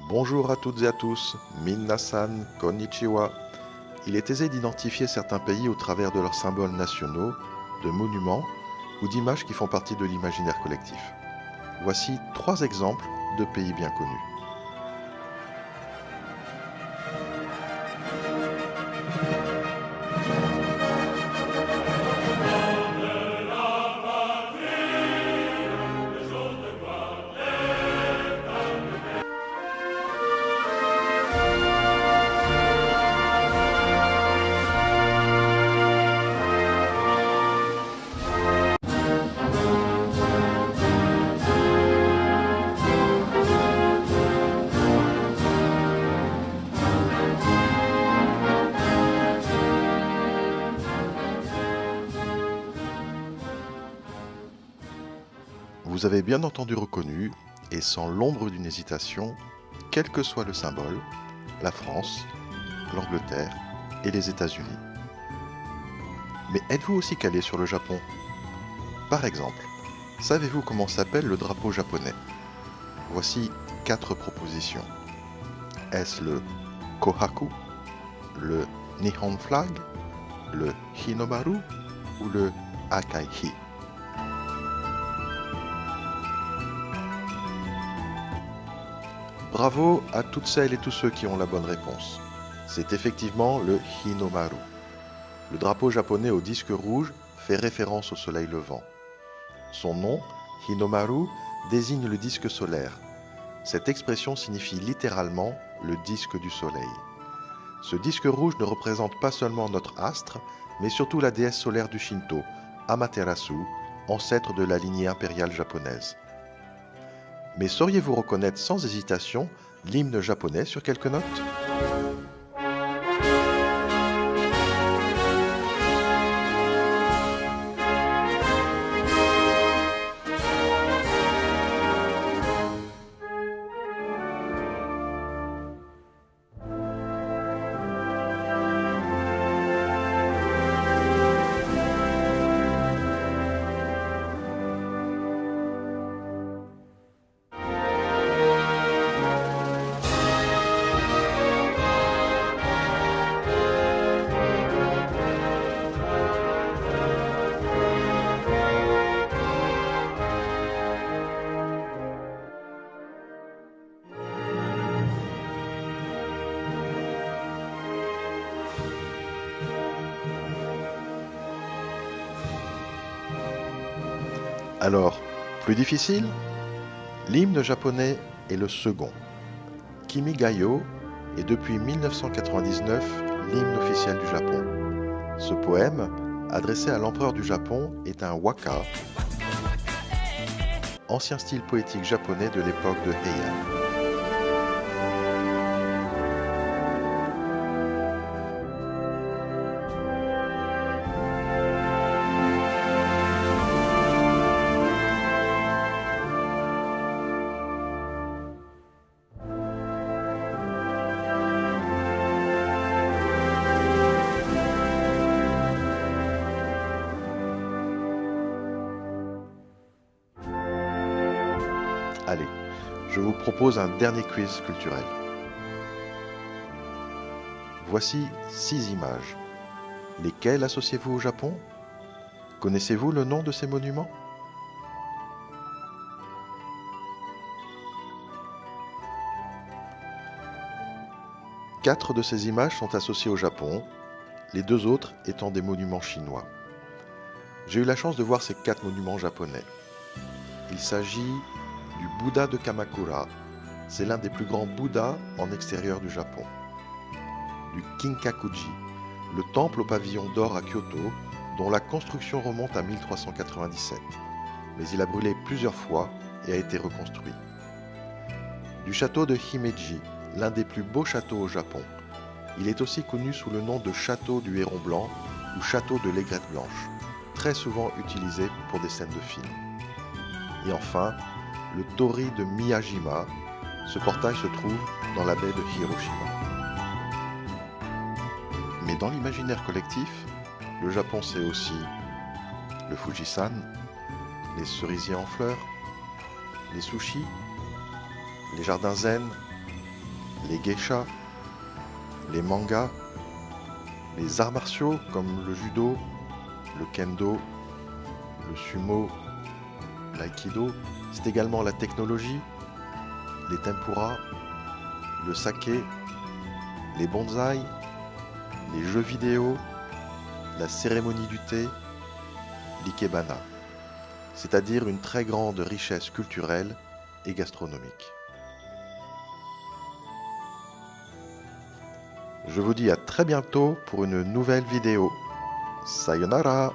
Bonjour à toutes et à tous, Minasan, Konnichiwa. Il est aisé d'identifier certains pays au travers de leurs symboles nationaux, de monuments ou d'images qui font partie de l'imaginaire collectif. Voici 3 exemples de pays bien connus. Vous avez bien entendu reconnu, et sans l'ombre d'une hésitation, quel que soit le symbole, la France, l'Angleterre et les États-Unis. Mais êtes-vous aussi calé sur le Japon? Par exemple, savez-vous comment s'appelle le drapeau japonais? Voici 4 propositions. Est-ce le Kohaku, le Nihon Flag, le Hinomaru ou le Akai-hi? Bravo à toutes celles et tous ceux qui ont la bonne réponse. C'est effectivement le Hinomaru. Le drapeau japonais au disque rouge fait référence au soleil levant. Son nom, Hinomaru, désigne le disque solaire. Cette expression signifie littéralement le disque du soleil. Ce disque rouge ne représente pas seulement notre astre, mais surtout la déesse solaire du Shinto, Amaterasu, ancêtre de la lignée impériale japonaise. Mais sauriez-vous reconnaître sans hésitation l'hymne japonais sur quelques notes? Alors, plus difficile? L'hymne japonais est le second. Kimigayo est depuis 1999 l'hymne officiel du Japon. Ce poème, adressé à l'empereur du Japon, est un waka, ancien style poétique japonais de l'époque de Heian. Allez, je vous propose un dernier quiz culturel. Voici 6 images. Lesquelles associez-vous au Japon? Connaissez-vous le nom de ces monuments? Quatre de ces images sont associées au Japon, les 2 autres étant des monuments chinois. J'ai eu la chance de voir ces 4 monuments japonais. Il s'agit du Bouddha de Kamakura, c'est l'un des plus grands Bouddhas en extérieur du Japon. Du Kinkakuji, le temple au pavillon d'or à Kyoto, dont la construction remonte à 1397, mais il a brûlé plusieurs fois et a été reconstruit. Du château de Himeji, l'un des plus beaux châteaux au Japon. Il est aussi connu sous le nom de château du Héron Blanc ou château de l'Aigrette Blanche, très souvent utilisé pour des scènes de film. Et enfin, le Torii de Miyajima. Ce portail se trouve dans la baie de Hiroshima. Mais dans l'imaginaire collectif, le Japon c'est aussi le Fujisan, les cerisiers en fleurs, les sushis, les jardins zen, les geishas, les mangas, les arts martiaux comme le judo, le kendo, le sumo, l'aïkido. C'est également la technologie, les tempura, le saké, les bonsaïs, les jeux vidéo, la cérémonie du thé, l'ikebana, c'est-à-dire une très grande richesse culturelle et gastronomique. Je vous dis à très bientôt pour une nouvelle vidéo. Sayonara!